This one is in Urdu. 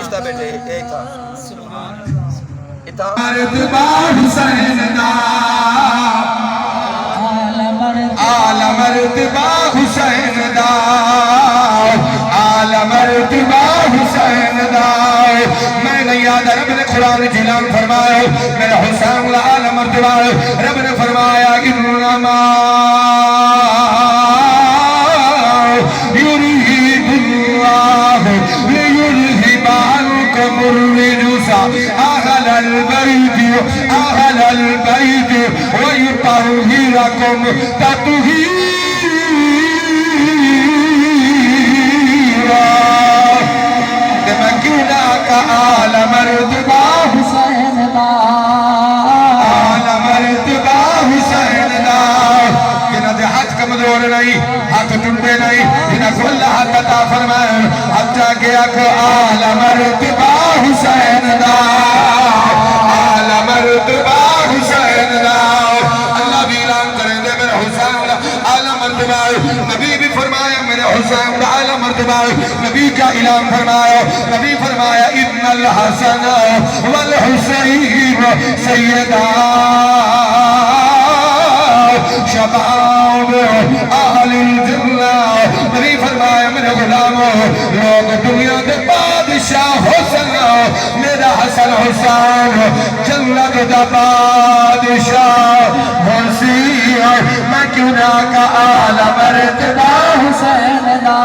فرشتہ بیٹھے ایک تھا مرتبہ حسین دا آل مرتبہ حسین دا آل مرتبہ حسین دا میں نے یاد رب نے قرآن جلال فرمایا میرا حسین لا آل مرتبہ رب نے فرمایا انما یرید اللہ لیذہب عنکم الرجس اہل البیت ویطہرکم تطہیرا دمکناک آل مرتبہ حسین دا آل مرتبہ حسین دا جنہ دے ہاتھ کمزور نہیں ہاتھ ٹوٹے نہیں جنہ کو اللہ عطا فرمائے اب جا کے آکھ آل مرتبہ حسین دا آل مرتبہ حسین دا اللہ بھی اعلان کریں دے میرے حسین دا آل مرتبہ نبی بھی فرمایا میرے حسین دا آل مرتبہ نبی کا اعلان فرمایا نبی فرمایا ان الحسن والحسین سیدہ شباب اہل الجنہ نبی فرمایا میرے غلاموں لوگ دنیا دے بادشاہ حسن میرا حسن حسین جنت دا بادشاہ حسین میں کیوں نہ کا آل مرتبہ حسین دا